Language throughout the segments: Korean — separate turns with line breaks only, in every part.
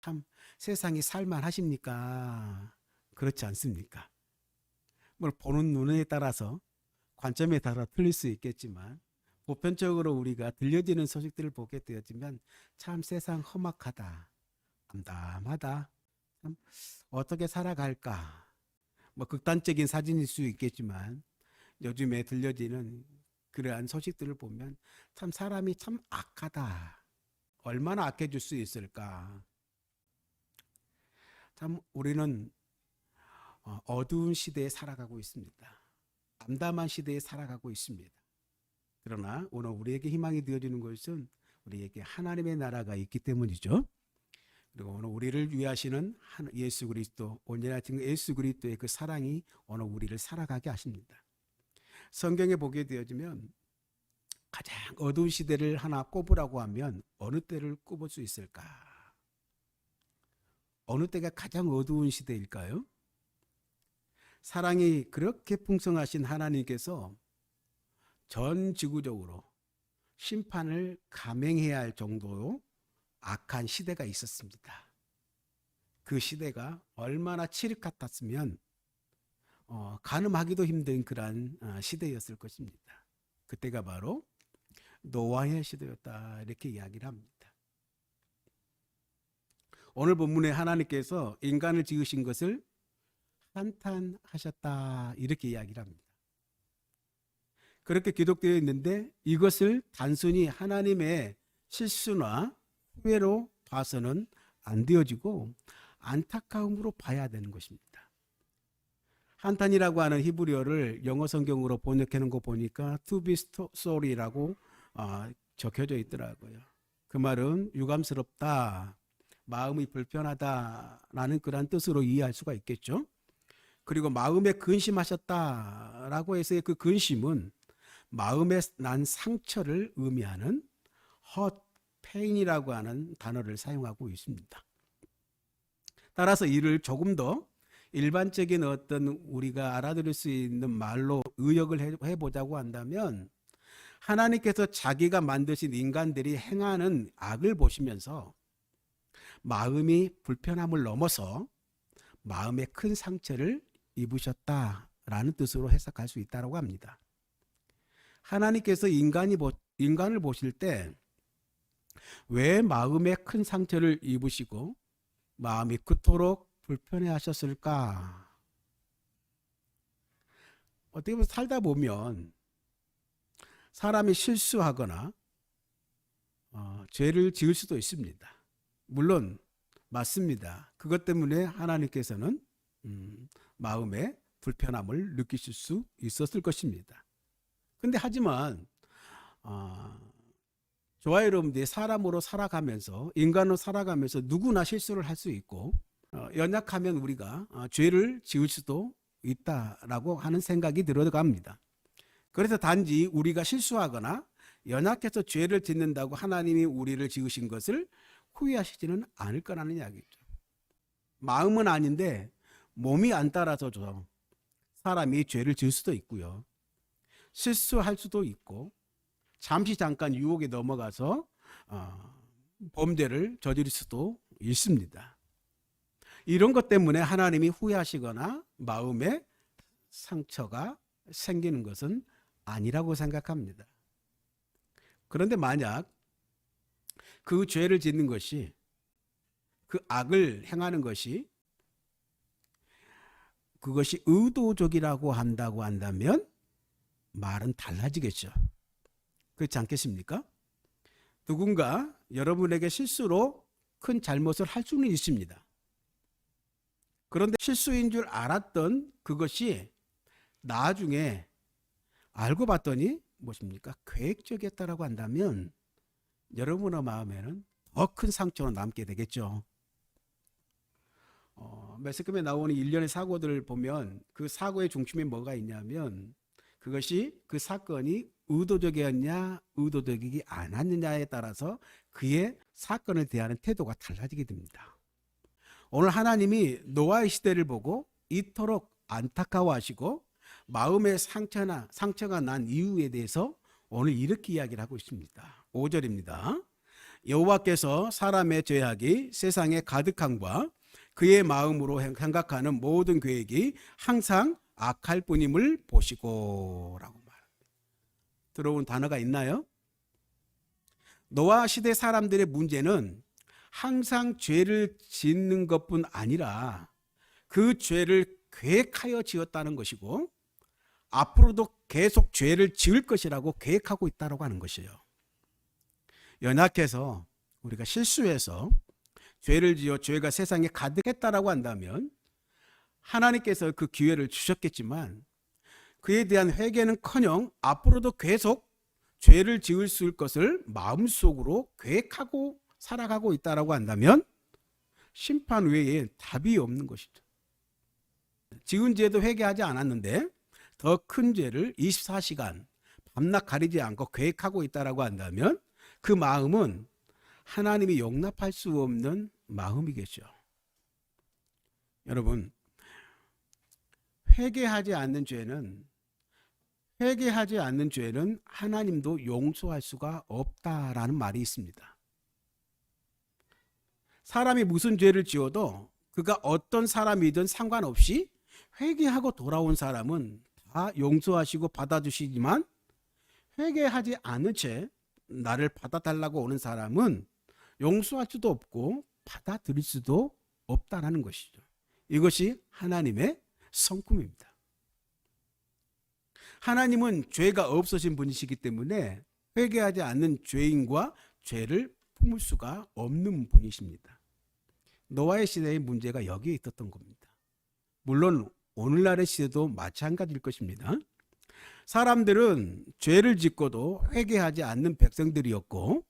참 세상이 살만하십니까? 그렇지 않습니까? 뭘 보는 눈에 따라서 관점에 따라 틀릴 수 있겠지만 보편적으로 우리가 들려지는 소식들을 보게 되어지면 참 세상 험악하다, 암담하다, 참 어떻게 살아갈까? 뭐 극단적인 사진일 수 있겠지만 요즘에 들려지는 그러한 소식들을 보면 참 사람이 참 악하다. 얼마나 악해질 수 있을까? 참 우리는 어두운 시대에 살아가고 있습니다. 암담한 시대에 살아가고 있습니다. 그러나 오늘 우리에게 희망이 되어주는 것은 우리에게 하나님의 나라가 있기 때문이죠. 그리고 오늘 우리를 위하시는 예수 그리스도, 온전한 예수 그리스도의 그 사랑이 오늘 우리를 살아가게 하십니다. 성경에 보게 되어지면 가장 어두운 시대를 하나 꼽으라고 하면 어느 때를 꼽을 수 있을까? 어느 때가 가장 어두운 시대일까요? 사랑이 그렇게 풍성하신 하나님께서 전 지구적으로 심판을 감행해야 할 정도로 악한 시대가 있었습니다. 그 시대가 얼마나 칠흑 같았으면 가늠하기도 힘든 그러한 시대였을 것입니다. 그때가 바로 노아의 시대였다 이렇게 이야기를 합니다. 오늘 본문에 하나님께서 인간을 지으신 것을 한탄하셨다 이렇게 이야기를 합니다. 그렇게 기록되어 있는데 이것을 단순히 하나님의 실수나 후회로 봐서는 안 되어지고 안타까움으로 봐야 되는 것입니다. 한탄이라고 하는 히브리어를 영어 성경으로 번역해 놓은 거 보니까 to be sorry라고 적혀져 있더라고요. 그 말은 유감스럽다, 마음이 불편하다라는 그런 뜻으로 이해할 수가 있겠죠. 그리고 마음에 근심하셨다라고 해서의 그 근심은 마음에 난 상처를 의미하는 hurt, pain이라고 하는 단어를 사용하고 있습니다. 따라서 이를 조금 더 일반적인 어떤 우리가 알아들을 수 있는 말로 의역을 해보자고 한다면 하나님께서 자기가 만드신 인간들이 행하는 악을 보시면서 마음이 불편함을 넘어서 마음에 큰 상처를 입으셨다라는 뜻으로 해석할 수 있다고 합니다. 하나님께서 인간을 보실 때 왜 마음에 큰 상처를 입으시고 마음이 그토록 불편해 하셨을까? 어떻게 보면 살다 보면 사람이 실수하거나 죄를 지을 수도 있습니다. 물론 맞습니다. 그것 때문에 하나님께서는 마음에 불편함을 느끼실 수 있었을 것입니다. 근데 하지만 저와 여러분들이 사람으로 살아가면서 인간으로 살아가면서 누구나 실수를 할 수 있고 연약하면 우리가 죄를 지을 수도 있다라고 하는 생각이 들어갑니다. 그래서 단지 우리가 실수하거나 연약해서 죄를 짓는다고 하나님이 우리를 지으신 것을 후회하시지는 않을 거라는 이야기죠. 마음은 아닌데 몸이 안 따라서죠. 사람이 죄를 지을 수도 있고요. 실수할 수도 있고 잠시 잠깐 유혹에 넘어가서 범죄를 저지를 수도 있습니다. 이런 것 때문에 하나님이 후회하시거나 마음에 상처가 생기는 것은 아니라고 생각합니다. 그런데 만약 그 죄를 짓는 것이 그 악을 행하는 것이 그것이 의도적이라고 한다고 한다면 말은 달라지겠죠. 그렇지 않겠습니까? 누군가 여러분에게 실수로 큰 잘못을 할 수는 있습니다. 그런데 실수인 줄 알았던 그것이 나중에 알고 봤더니 무엇입니까? 계획적이었다라고 한다면 여러분의 마음에는 더 큰 상처로 남게 되겠죠. 매스컴에 나오는 일련의 사고들을 보면 그 사고의 중심에 뭐가 있냐면 그것이 그 사건이 의도적이었냐 의도적이지 않았느냐에 따라서 그의 사건을 대하는 태도가 달라지게 됩니다. 오늘 하나님이 노아의 시대를 보고 이토록 안타까워하시고 마음의 상처가 난 이유에 대해서 오늘 이렇게 이야기를 하고 있습니다. 5절입니다. 여호와께서 사람의 죄악이 세상에 가득함과 그의 마음으로 생각하는 모든 계획이 항상 악할 뿐임을 보시고 라고 말합니다. 들어온 단어가 있나요? 노아 시대 사람들의 문제는 항상 죄를 짓는 것뿐 아니라 그 죄를 계획하여 지었다는 것이고 앞으로도 계속 죄를 지을 것이라고 계획하고 있다고 하는 것이에요. 연약해서 우리가 실수해서 죄를 지어 죄가 세상에 가득했다라고 한다면 하나님께서 그 기회를 주셨겠지만 그에 대한 회개는커녕 앞으로도 계속 죄를 지을 수 있을 것을 마음속으로 계획하고 살아가고 있다라고 한다면 심판 외에 답이 없는 것이죠. 지은 죄도 회개하지 않았는데 더 큰 죄를 24시간 밤낮 가리지 않고 계획하고 있다라고 한다면 그 마음은 하나님이 용납할 수 없는 마음이겠죠. 여러분, 회개하지 않는 죄는 하나님도 용서할 수가 없다라는 말이 있습니다. 사람이 무슨 죄를 지어도 그가 어떤 사람이든 상관없이 회개하고 돌아온 사람은 다 용서하시고 받아주시지만 회개하지 않은 채 나를 받아달라고 오는 사람은 용서할 수도 없고 받아들일 수도 없다라는 것이죠. 이것이 하나님의 성품입니다. 하나님은 죄가 없으신 분이시기 때문에 회개하지 않는 죄인과 죄를 품을 수가 없는 분이십니다. 노아의 시대의 문제가 여기에 있었던 겁니다. 물론 오늘날의 시대도 마찬가지일 것입니다. 사람들은 죄를 짓고도 회개하지 않는 백성들이었고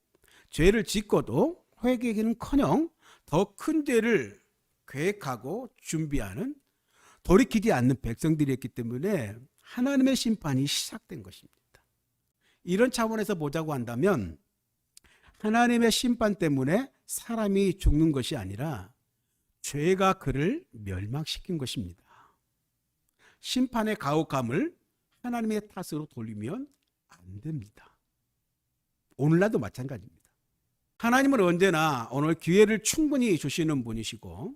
죄를 짓고도 회개는커녕 더 큰 죄를 계획하고 준비하는 돌이키지 않는 백성들이었기 때문에 하나님의 심판이 시작된 것입니다. 이런 차원에서 보자고 한다면 하나님의 심판 때문에 사람이 죽는 것이 아니라 죄가 그를 멸망시킨 것입니다. 심판의 가혹함을 하나님의 탓으로 돌리면 안 됩니다. 오늘날도 마찬가지입니다. 하나님은 언제나 오늘 기회를 충분히 주시는 분이시고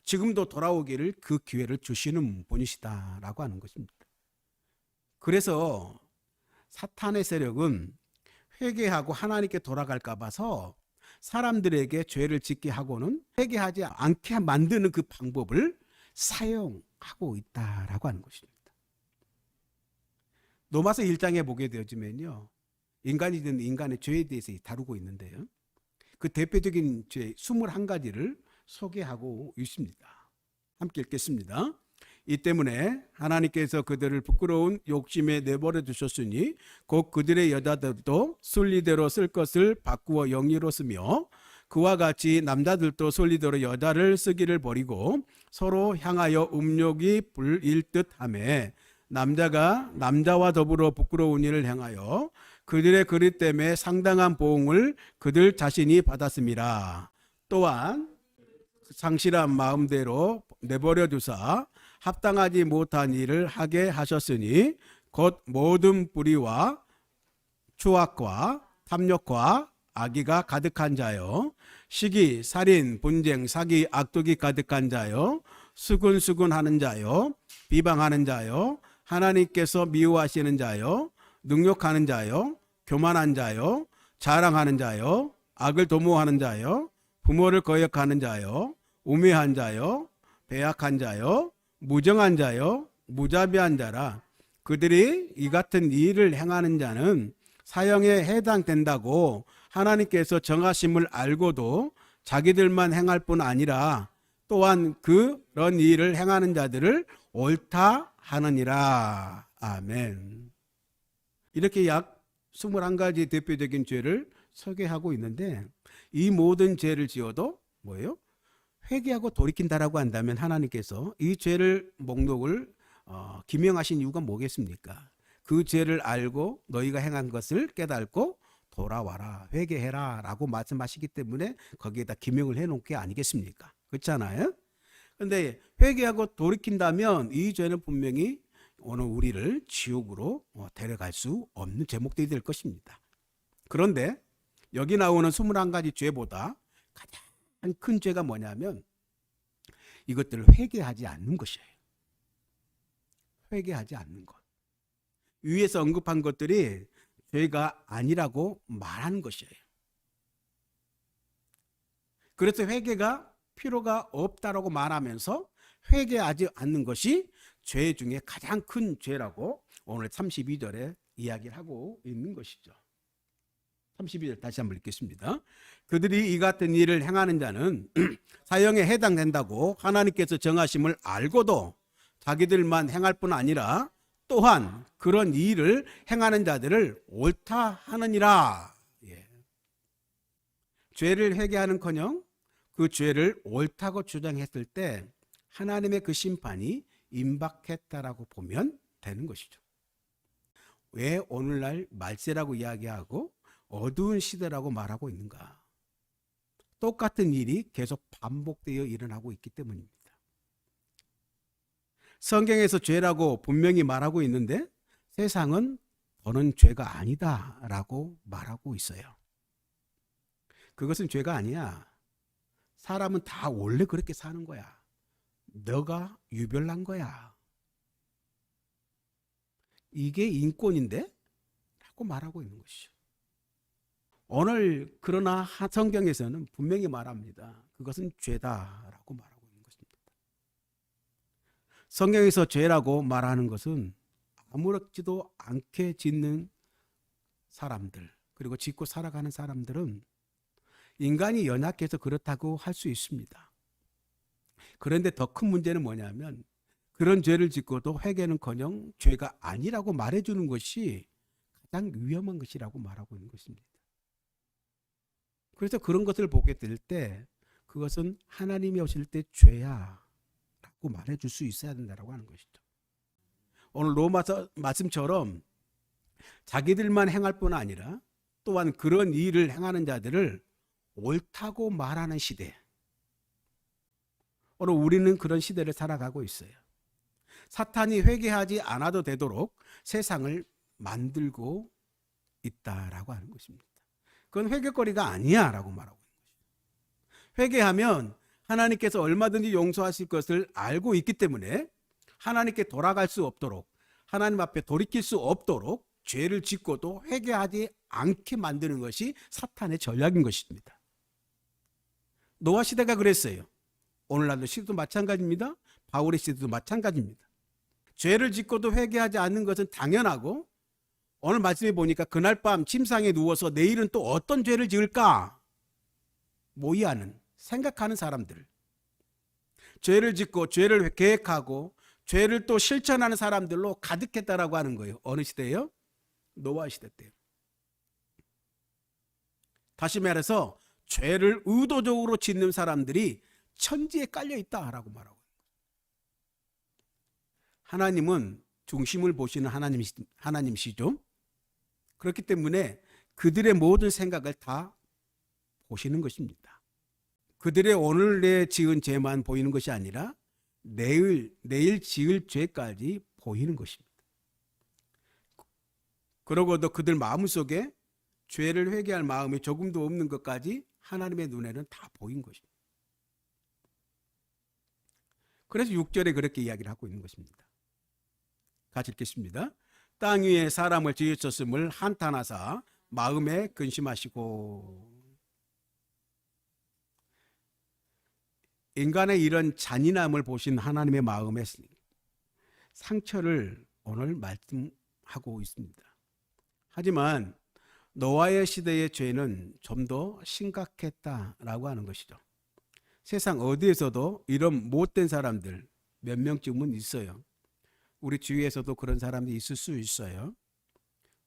지금도 돌아오기를 그 기회를 주시는 분이시다라고 하는 것입니다. 그래서 사탄의 세력은 회개하고 하나님께 돌아갈까 봐서 사람들에게 죄를 짓게 하고는 회개하지 않게 만드는 그 방법을 사용하고 있다라고 하는 것입니다. 로마서 1장에 보게 되어지면요, 인간이든 인간의 죄에 대해서 다루고 있는데요, 그 대표적인 죄 21가지를 소개하고 있습니다. 함께 읽겠습니다. 이 때문에 하나님께서 그들을 부끄러운 욕심에 내버려 두셨으니 곧 그들의 여자들도 순리대로 쓸 것을 바꾸어 영리로 쓰며 그와 같이 남자들도 순리대로 여자를 쓰기를 버리고 서로 향하여 음욕이 불일 듯하며 남자가 남자와 더불어 부끄러운 일을 행하여 그들의 그릇 때문에 상당한 보응을 그들 자신이 받았습니다. 또한 상실한 마음대로 내버려 두사 합당하지 못한 일을 하게 하셨으니 곧 모든 불의와 추악과 탐욕과 악의가 가득한 자요 시기, 살인, 분쟁, 사기, 악독이 가득한 자요 수근수근하는 자요 비방하는 자요 하나님께서 미워하시는 자요 능욕하는 자요 교만한 자요 자랑하는 자요 악을 도모하는 자요 부모를 거역하는 자요 우매한 자요 배약한 자요 무정한 자요 무자비한 자라. 그들이 이 같은 일을 행하는 자는 사형에 해당된다고 하나님께서 정하심을 알고도 자기들만 행할 뿐 아니라 또한 그런 일을 행하는 자들을 옳다 하느니라. 아멘. 이렇게 약 21가지 대표적인 죄를 소개하고 있는데 이 모든 죄를 지어도 뭐예요? 회개하고 돌이킨다라고 한다면 하나님께서 이 죄를 목록을 기명하신 이유가 뭐겠습니까? 그 죄를 알고 너희가 행한 것을 깨닫고 돌아와라, 회개해라 라고 말씀하시기 때문에 거기에다 기명을 해놓은 게 아니겠습니까? 그렇잖아요? 그런데 회개하고 돌이킨다면 이 죄는 분명히 오늘 우리를 지옥으로 데려갈 수 없는 제목들이 될 것입니다. 그런데 여기 나오는 21가지 죄보다 가장 큰 죄가 뭐냐면 이것들을 회개하지 않는 것이에요. 회개하지 않는 것. 위에서 언급한 것들이 죄가 아니라고 말하는 것이에요. 그래서 회개가 필요가 없다라고 말하면서 회개하지 않는 것이 죄 중에 가장 큰 죄라고 오늘 32절에 이야기를 하고 있는 것이죠. 32절 다시 한번 읽겠습니다. 그들이 이 같은 일을 행하는 자는 사형에 해당된다고 하나님께서 정하심을 알고도 자기들만 행할 뿐 아니라 또한 그런 일을 행하는 자들을 옳다 하느니라. 예. 죄를 회개하는커녕 그 죄를 옳다고 주장했을 때 하나님의 그 심판이 임박했다라고 보면 되는 것이죠. 왜 오늘날 말세라고 이야기하고 어두운 시대라고 말하고 있는가? 똑같은 일이 계속 반복되어 일어나고 있기 때문입니다. 성경에서 죄라고 분명히 말하고 있는데 세상은 너는 죄가 아니다라고 말하고 있어요. 그것은 죄가 아니야. 사람은 다 원래 그렇게 사는 거야. 너가 유별난 거야. 이게 인권인데? 라고 말하고 있는 것이죠. 오늘 그러나 성경에서는 분명히 말합니다. 그것은 죄다라고 말하고 있는 것입니다. 성경에서 죄라고 말하는 것은 아무렇지도 않게 짓는 사람들, 그리고 짓고 살아가는 사람들은 인간이 연약해서 그렇다고 할 수 있습니다. 그런데 더 큰 문제는 뭐냐면 그런 죄를 짓고도 회개는커녕 죄가 아니라고 말해주는 것이 가장 위험한 것이라고 말하고 있는 것입니다. 그래서 그런 것을 보게 될 때 그것은 하나님이 오실 때 죄야 라고 말해줄 수 있어야 된다고 하는 것이죠. 오늘 로마서 말씀처럼 자기들만 행할 뿐 아니라 또한 그런 일을 행하는 자들을 옳다고 말하는 시대. 오늘 우리는 그런 시대를 살아가고 있어요. 사탄이 회개하지 않아도 되도록 세상을 만들고 있다라고 하는 것입니다. 그건 회개거리가 아니야 라고 말하고 있는 것이죠. 회개하면 하나님께서 얼마든지 용서하실 것을 알고 있기 때문에 하나님께 돌아갈 수 없도록, 하나님 앞에 돌이킬 수 없도록 죄를 짓고도 회개하지 않게 만드는 것이 사탄의 전략인 것입니다. 노아 시대가 그랬어요. 오늘날도 시대도 마찬가지입니다. 바울의 시대도 마찬가지입니다. 죄를 짓고도 회개하지 않는 것은 당연하고, 오늘 말씀에 보니까 그날 밤 침상에 누워서 내일은 또 어떤 죄를 지을까 모의하는, 생각하는 사람들, 죄를 짓고 죄를 계획하고 죄를 또 실천하는 사람들로 가득했다라고 하는 거예요. 어느 시대예요? 노아 시대 때. 다시 말해서 죄를 의도적으로 짓는 사람들이 천지에 깔려 있다라고 말하고, 하나님은 중심을 보시는 하나님이시죠. 그렇기 때문에 그들의 모든 생각을 다 보시는 것입니다. 그들의 오늘에 지은 죄만 보이는 것이 아니라 내일 지을 죄까지 보이는 것입니다. 그러고도 그들 마음속에 죄를 회개할 마음이 조금도 없는 것까지 하나님의 눈에는 다 보인 것입니다. 그래서 6절에 그렇게 이야기를 하고 있는 것입니다. 같이 읽겠습니다. 땅 위에 사람을 지으셨음을 한탄하사 마음에 근심하시고. 인간의 이런 잔인함을 보신 하나님의 마음의 상처를 오늘 말씀하고 있습니다. 하지만 노아의 시대의 죄는 좀 더 심각했다라고 하는 것이죠. 세상 어디에서도 이런 못된 사람들 몇 명쯤은 있어요. 우리 주위에서도 그런 사람들이 있을 수 있어요.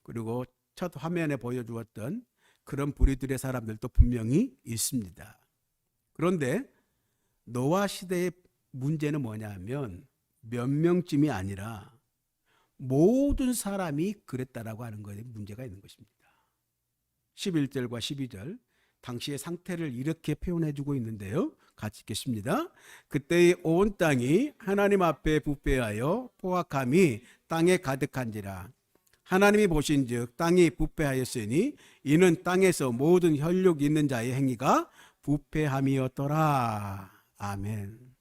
그리고 첫 화면에 보여주었던 그런 부류들의 사람들도 분명히 있습니다. 그런데 노아 시대의 문제는 뭐냐면 몇 명쯤이 아니라 모든 사람이 그랬다라고 하는 것에 문제가 있는 것입니다. 11절과 12절 당시의 상태를 이렇게 표현해주고 있는데요. 같이 읽겠습니다. 그때의 온 땅이 하나님 앞에 부패하여 포악함이 땅에 가득한지라. 하나님이 보신즉 땅이 부패하였으니 이는 땅에서 모든 혈육 있는 자의 행위가 부패함이었더라. 아멘.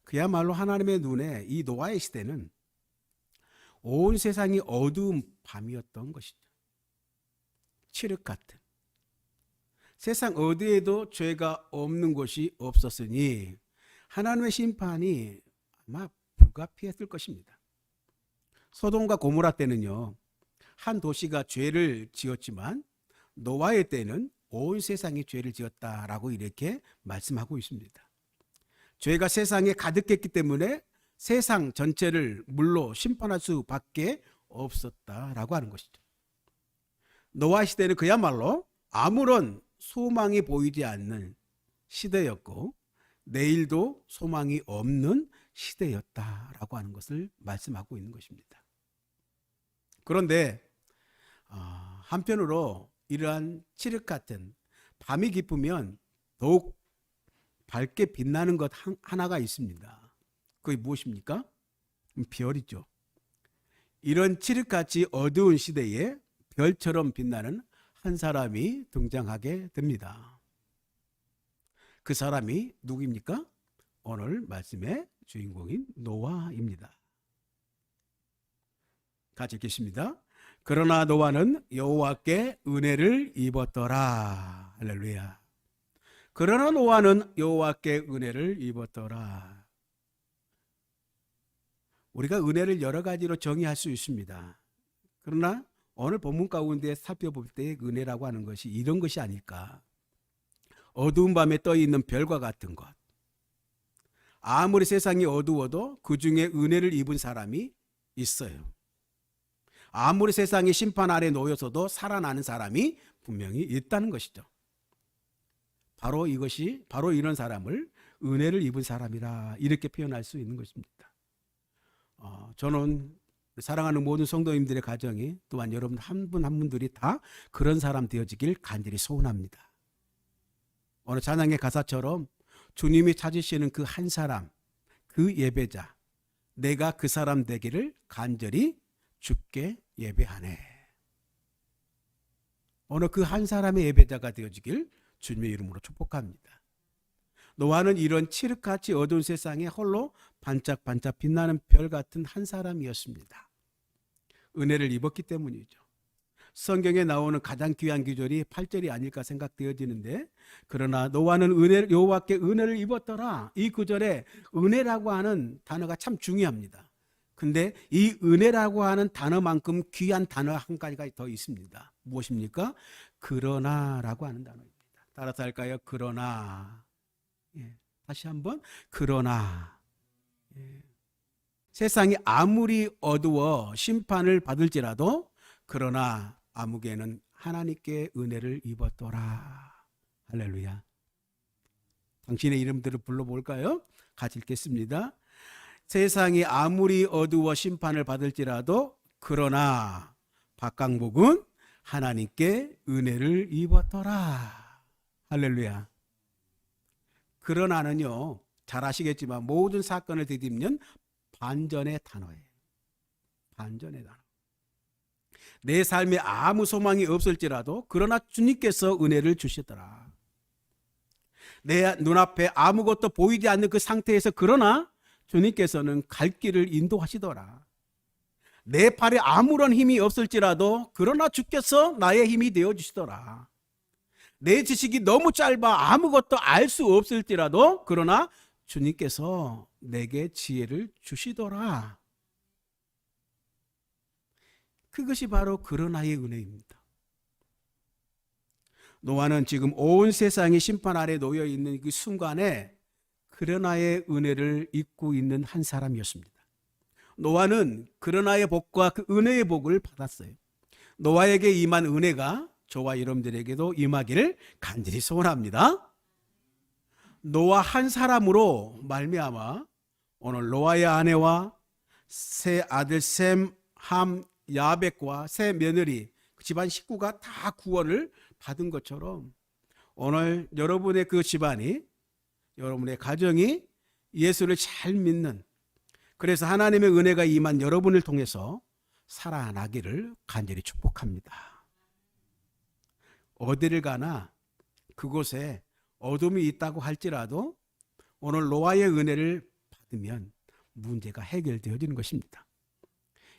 그야말로 하나님의 눈에 이 노아의 시대는 온 세상이 어두운 밤이었던 것이죠. 칠흑 같은. 세상 어디에도 죄가 없는 곳이 없었으니 하나님의 심판이 아마 불가피했을 것입니다. 소돔과 고모라 때는요, 한 도시가 죄를 지었지만 노아의 때는 온 세상이 죄를 지었다라고 이렇게 말씀하고 있습니다. 죄가 세상에 가득했기 때문에 세상 전체를 물로 심판할 수밖에 없었다라고 하는 것이죠. 노아 시대는 그야말로 아무런 소망이 보이지 않는 시대였고 내일도 소망이 없는 시대였다라고 하는 것을 말씀하고 있는 것입니다. 그런데 한편으로 이러한 칠흑 같은 밤이 깊으면 더욱 밝게 빛나는 것 하나가 있습니다. 그게 무엇입니까? 별이죠. 이런 칠흑같이 어두운 시대에 별처럼 빛나는 한 사람이 등장하게 됩니다. 그 사람이 누구입니까? 오늘 말씀의 주인공인 노아입니다. 같이 읽겠습니다. 그러나 노아는 여호와께 은혜를 입었더라. 할렐루야. 그러나 노아는 여호와께 은혜를 입었더라. 우리가 은혜를 여러 가지로 정의할 수 있습니다. 그러나 오늘 본문 가운데 살펴볼 때 은혜라고 하는 것이 이런 것이 아닐까. 어두운 밤에 떠 있는 별과 같은 것. 아무리 세상이 어두워도 그 중에 은혜를 입은 사람이 있어요. 아무리 세상이 심판 아래 놓여서도 살아나는 사람이 분명히 있다는 것이죠. 바로 이런 사람을 은혜를 입은 사람이라 이렇게 표현할 수 있는 것입니다. 저는 사랑하는 모든 성도님들의 가정이 또한 여러분 한 분 한 분들이 다 그런 사람 되어지길 간절히 소원합니다. 오늘 찬양의 가사처럼 주님이 찾으시는 그 한 사람, 그 예배자, 내가 그 사람 되기를 간절히 주께 예배하네. 오늘 그 한 사람의 예배자가 되어지길 주님의 이름으로 축복합니다. 노아는 이런 칠흑같이 어두운 세상에 홀로 반짝반짝 빛나는 별 같은 한 사람이었습니다. 은혜를 입었기 때문이죠. 성경에 나오는 가장 귀한 구절이 8절이 아닐까 생각되어지는데, 그러나 노아는 여호와께 은혜를 입었더라. 이 구절에 은혜라고 하는 단어가 참 중요합니다. 근데 이 은혜라고 하는 단어만큼 귀한 단어 한 가지가 더 있습니다. 무엇입니까? 그러나라고 하는 단어입니다. 따라서 할까요? 그러나. 다시 한번 그러나. 세상이 아무리 어두워 심판을 받을지라도 그러나 아무개는 하나님께 은혜를 입었더라. 할렐루야. 당신의 이름들을 불러볼까요? 같이 읽겠습니다. 세상이 아무리 어두워 심판을 받을지라도 그러나 박강복은 하나님께 은혜를 입었더라. 할렐루야. 그러나는요, 잘 아시겠지만 모든 사건을 뒤집는 반전의 단어예요. 반전의 단어. 내 삶에 아무 소망이 없을지라도 그러나 주님께서 은혜를 주시더라. 내 눈앞에 아무것도 보이지 않는 그 상태에서 그러나 주님께서는 갈 길을 인도하시더라. 내 팔에 아무런 힘이 없을지라도 그러나 주께서 나의 힘이 되어주시더라. 내 지식이 너무 짧아 아무것도 알 수 없을지라도 그러나 주님께서 내게 지혜를 주시더라. 그것이 바로 그러나의 은혜입니다. 노아는 지금 온 세상이 심판 아래 놓여 있는 그 순간에 그러나의 은혜를 입고 있는 한 사람이었습니다. 노아는 그러나의 복과 그 은혜의 복을 받았어요. 노아에게 임한 은혜가 저와 여러분들에게도 임하기를 간절히 소원합니다. 노아 한 사람으로 말미암아 오늘 노아의 아내와 세 아들 셈, 함, 야벳과 세 며느리 그 집안 식구가 다 구원을 받은 것처럼 오늘 여러분의 그 집안이, 여러분의 가정이 예수를 잘 믿는, 그래서 하나님의 은혜가 임한 여러분을 통해서 살아나기를 간절히 축복합니다. 어디를 가나 그곳에 어둠이 있다고 할지라도 오늘 노아의 은혜를 받으면 문제가 해결되어지는 것입니다.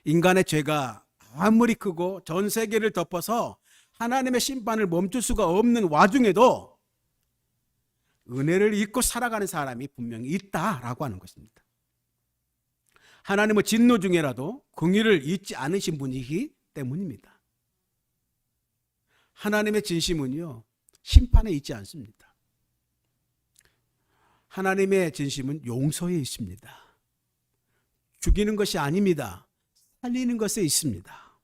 인간의 죄가 아무리 크고 전 세계를 덮어서 하나님의 심판을 멈출 수가 없는 와중에도 은혜를 잊고 살아가는 사람이 분명히 있다라고 하는 것입니다. 하나님은 진노 중에라도 긍휼을 잊지 않으신 분이기 때문입니다. 하나님의 진심은요, 심판에 있지 않습니다. 하나님의 진심은 용서에 있습니다. 죽이는 것이 아닙니다. 살리는 것에 있습니다.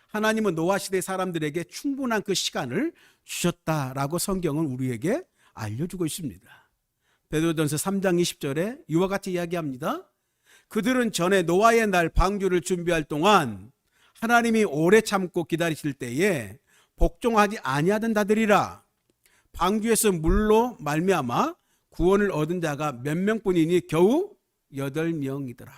하나님은 노아 시대 사람들에게 충분한 그 시간을 주셨다라고 성경은 우리에게 알려주고 있습니다. 베드로전서 3장 20절에 이와 같이 이야기합니다. 그들은 전에 노아의 날 방주를 준비할 동안 하나님이 오래 참고 기다리실 때에 복종하지 아니하던 자들이라. 방주에서 물로 말미암아 구원을 얻은 자가 몇 명뿐이니 겨우 8명이더라.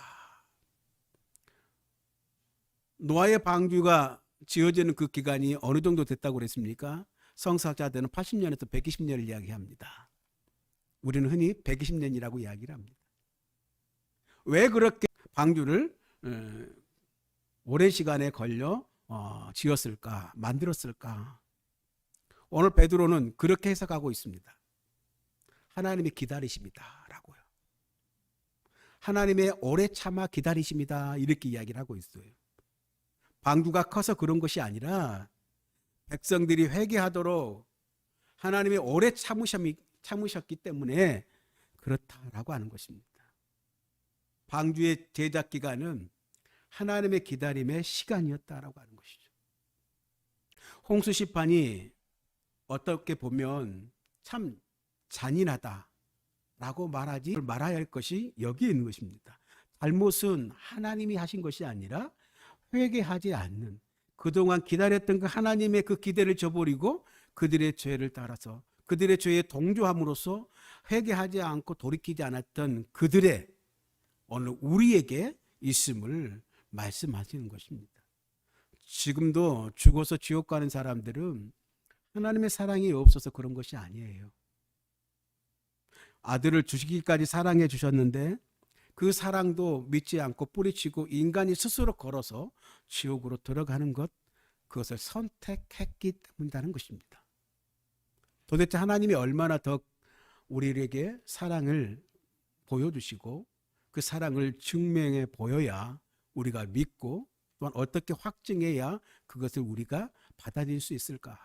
노아의 방주가 지어지는 그 기간이 어느 정도 됐다고 그랬습니까? 성서학자들은 80년에서 120년을 이야기합니다. 우리는 흔히 120년이라고 이야기를 합니다. 왜 그렇게 방주를 오랜 시간에 걸려 지었을까, 만들었을까? 오늘 베드로는 그렇게 해석하고 있습니다. 하나님이 기다리십니다라고요. 하나님의 오래 참아 기다리십니다, 이렇게 이야기를 하고 있어요. 방주가 커서 그런 것이 아니라 백성들이 회개하도록 하나님이 오래 참으셨기 때문에 그렇다라고 하는 것입니다. 방주의 제작 기간은 하나님의 기다림의 시간이었다라고 하는 것이죠. 홍수 시판이 어떻게 보면 참 잔인하다라고 말아야 할 것이 여기에 있는 것입니다. 잘못은 하나님이 하신 것이 아니라 회개하지 않는, 그동안 기다렸던 그 하나님의 그 기대를 저버리고 그들의 죄를 따라서 그들의 죄에 동조함으로써 회개하지 않고 돌이키지 않았던 그들의 오늘 우리에게 있음을 말씀하시는 것입니다. 지금도 죽어서 지옥 가는 사람들은 하나님의 사랑이 없어서 그런 것이 아니에요. 아들을 주시기까지 사랑해 주셨는데 그 사랑도 믿지 않고 뿌리치고 인간이 스스로 걸어서 지옥으로 들어가는 것, 그것을 선택했기 때문이라는 것입니다. 도대체 하나님이 얼마나 더 우리에게 사랑을 보여주시고 그 사랑을 증명해 보여야 우리가 믿고 또한 어떻게 확증해야 그것을 우리가 받아들일 수 있을까?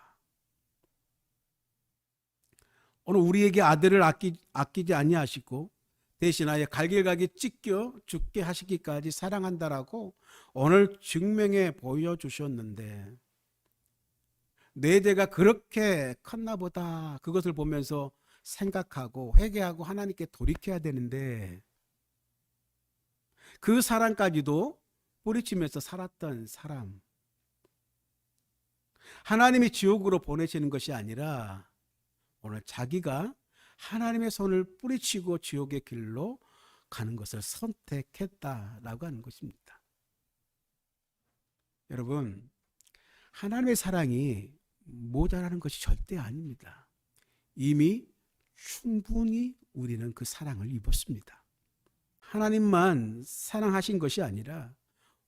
오늘 우리에게 아들을 아끼지 아니하시고 대신하여 갈길가기 찢겨 죽게 하시기까지 사랑한다라고 오늘 증명해 보여주셨는데 내 죄가 그렇게 컸나 보다, 그것을 보면서 생각하고 회개하고 하나님께 돌이켜야 되는데 그 사랑까지도 뿌리치면서 살았던 사람, 하나님이 지옥으로 보내시는 것이 아니라 오늘 자기가 하나님의 손을 뿌리치고 지옥의 길로 가는 것을 선택했다라고 하는 것입니다. 여러분, 하나님의 사랑이 모자라는 것이 절대 아닙니다. 이미 충분히 우리는 그 사랑을 입었습니다. 하나님만 사랑하신 것이 아니라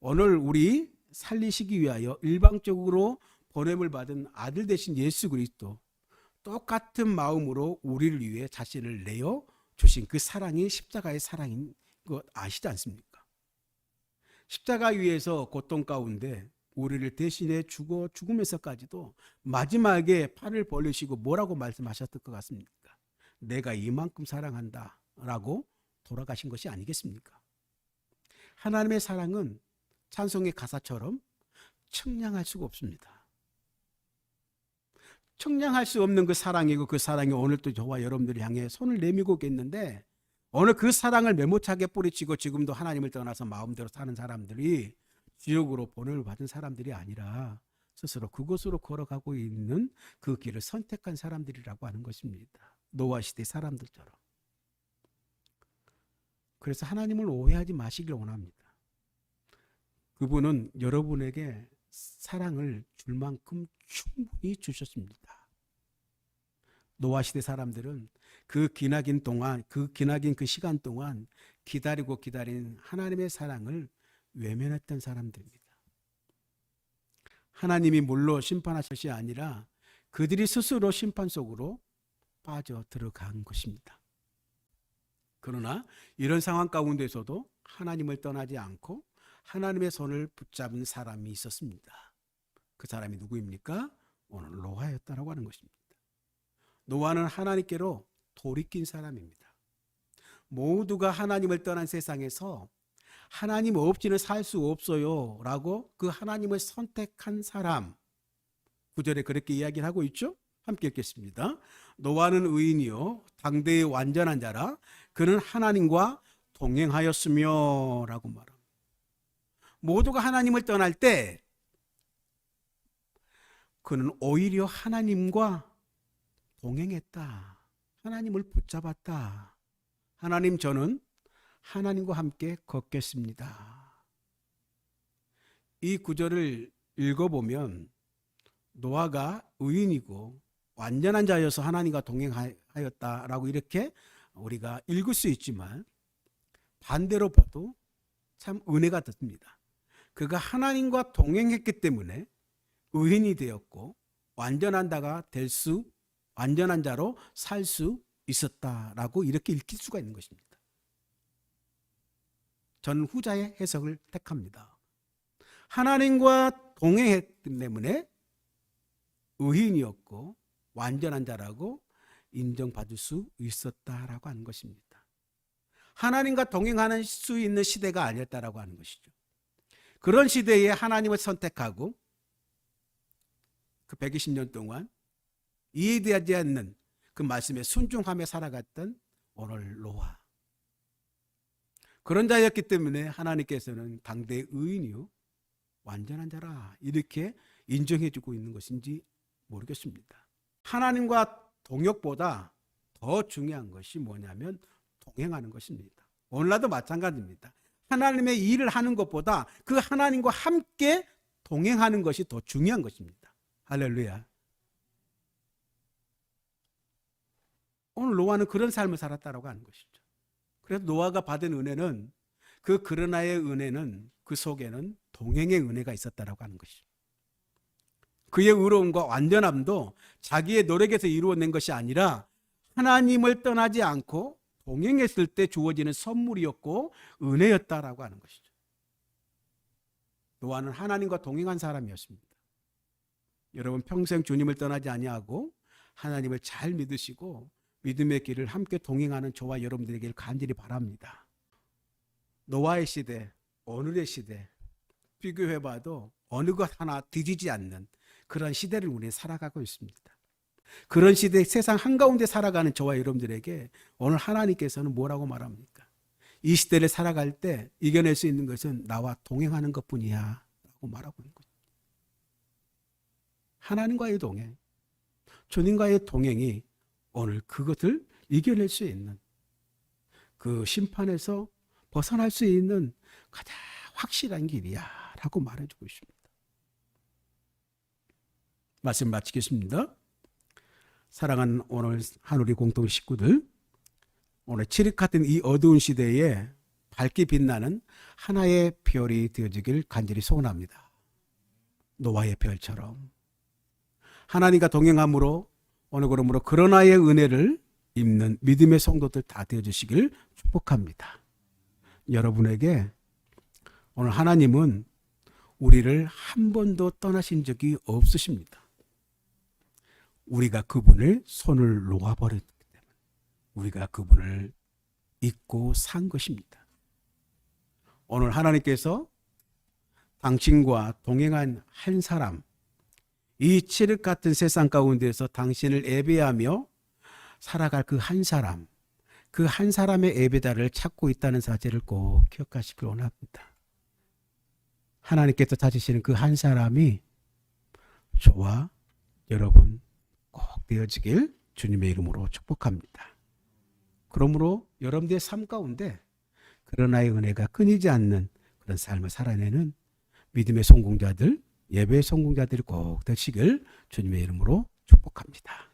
오늘 우리 살리시기 위하여 일방적으로 보냄을 받은 아들 되신 예수 그리스도, 똑같은 마음으로 우리를 위해 자신을 내어 주신 그 사랑이 십자가의 사랑인 것 아시지 않습니까? 십자가 위에서 고통 가운데 우리를 대신해 죽으면서까지도 마지막에 팔을 벌리시고 뭐라고 말씀하셨을 것 같습니까? 내가 이만큼 사랑한다 라고 돌아가신 것이 아니겠습니까? 하나님의 사랑은 찬송의 가사처럼 청량할 수가 없습니다. 청량할 수 없는 그 사랑이고 그 사랑이 오늘 또 저와 여러분들을 향해 손을 내밀고 있는데 오늘 그 사랑을 메모차게 뿌리치고 지금도 하나님을 떠나서 마음대로 사는 사람들이 지옥으로 보냄을 받은 사람들이 아니라 스스로 그곳으로 걸어가고 있는 그 길을 선택한 사람들이라고 하는 것입니다. 노아 시대 사람들처럼. 그래서 하나님을 오해하지 마시길 원합니다. 그분은 여러분에게 사랑을 줄 만큼 충분히 주셨습니다. 노아 시대 사람들은 그 기나긴 그 시간 동안 기다리고 기다린 하나님의 사랑을 외면했던 사람들입니다. 하나님이 물로 심판하실 것이 아니라 그들이 스스로 심판 속으로 빠져 들어간 것입니다. 그러나 이런 상황 가운데서도 하나님을 떠나지 않고 하나님의 손을 붙잡은 사람이 있었습니다. 그 사람이 누구입니까? 오늘 노아였다라고 하는 것입니다. 노아는 하나님께로 돌이킨 사람입니다. 모두가 하나님을 떠난 세상에서 하나님 없이는 살 수 없어요 라고 그 하나님을 선택한 사람, 9절에 그렇게 이야기를 하고 있죠. 함께 읽겠습니다. 노아는 의인이요 당대의 완전한 자라 그는 하나님과 동행하였으며 라고 말합니다. 모두가 하나님을 떠날 때 그는 오히려 하나님과 동행했다. 하나님을 붙잡았다. 하나님, 저는 하나님과 함께 걷겠습니다. 이 구절을 읽어보면 노아가 의인이고 완전한 자여서 하나님과 동행하였다라고 이렇게 우리가 읽을 수 있지만 반대로 봐도 참 은혜가 듭니다. 그가 하나님과 동행했기 때문에 의인이 되었고 완전한 자로 살 수 있었다라고 이렇게 읽힐 수가 있는 것입니다. 저는 후자의 해석을 택합니다. 하나님과 동행했기 때문에 의인이었고 완전한 자라고 인정받을 수 있었다라고 하는 것입니다. 하나님과 동행하는 수 있는 시대가 아니었다라고 하는 것이죠. 그런 시대에 하나님을 선택하고 그 120년 동안 이해되지 않는 그 말씀에 순종하며 살아갔던 오늘 노아. 그런 자였기 때문에 하나님께서는 당대의 의인이요 완전한 자라 이렇게 인정해 주고 있는 것인지 모르겠습니다. 하나님과 동역보다 더 중요한 것이 뭐냐면 동행하는 것입니다. 오늘날도 마찬가지입니다. 하나님의 일을 하는 것보다 그 하나님과 함께 동행하는 것이 더 중요한 것입니다. 할렐루야. 오늘 노아는 그런 삶을 살았다고 하는 것이죠. 그래서 노아가 받은 은혜는 그러나의 은혜는 그 속에는 동행의 은혜가 있었다고 하는 것이죠. 그의 의로움과 완전함도 자기의 노력에서 이루어낸 것이 아니라 하나님을 떠나지 않고 동행했을 때 주어지는 선물이었고 은혜였다라고 하는 것이죠. 노아는 하나님과 동행한 사람이었습니다. 여러분 평생 주님을 떠나지 아니하고 하나님을 잘 믿으시고 믿음의 길을 함께 동행하는 저와 여러분들에게 간절히 바랍니다. 노아의 시대, 오늘의 시대 비교해봐도 어느 것 하나 뒤지지 않는 그런 시대를 우리는 살아가고 있습니다. 그런 시대 세상 한가운데 살아가는 저와 여러분들에게 오늘 하나님께서는 뭐라고 말합니까? 이 시대를 살아갈 때 이겨낼 수 있는 것은 나와 동행하는 것뿐이야 라고 말하고 있는 거죠. 하나님과의 동행, 주님과의 동행이 오늘 그것을 이겨낼 수 있는 그 심판에서 벗어날 수 있는 가장 확실한 길이야 라고 말해주고 있습니다. 말씀 마치겠습니다. 사랑하는 오늘 한우리 공동 식구들, 오늘 칠흑 같은 이 어두운 시대에 밝게 빛나는 하나의 별이 되어지길 간절히 소원합니다. 노아의 별처럼 하나님과 동행함으로 오늘 그러므로 그러나의 은혜를 입는 믿음의 성도들 다 되어주시길 축복합니다. 여러분에게 오늘 하나님은 우리를 한 번도 떠나신 적이 없으십니다. 우리가 그분을 손을 놓아버렸기 때문에 우리가 그분을 잊고 산 것입니다. 오늘 하나님께서 당신과 동행한 한 사람, 이 칠흑 같은 세상 가운데서 당신을 예배하며 살아갈 그 한 사람, 그 한 사람의 예배자를 찾고 있다는 사실을 꼭 기억하시길 원합니다. 하나님께서 찾으시는 그 한 사람이 저와 여러분 꼭 되어지길 주님의 이름으로 축복합니다. 그러므로 여러분들의 삶 가운데 그러나의 은혜가 끊이지 않는 그런 삶을 살아내는 믿음의 성공자들, 예배의 성공자들이 꼭 되시길 주님의 이름으로 축복합니다.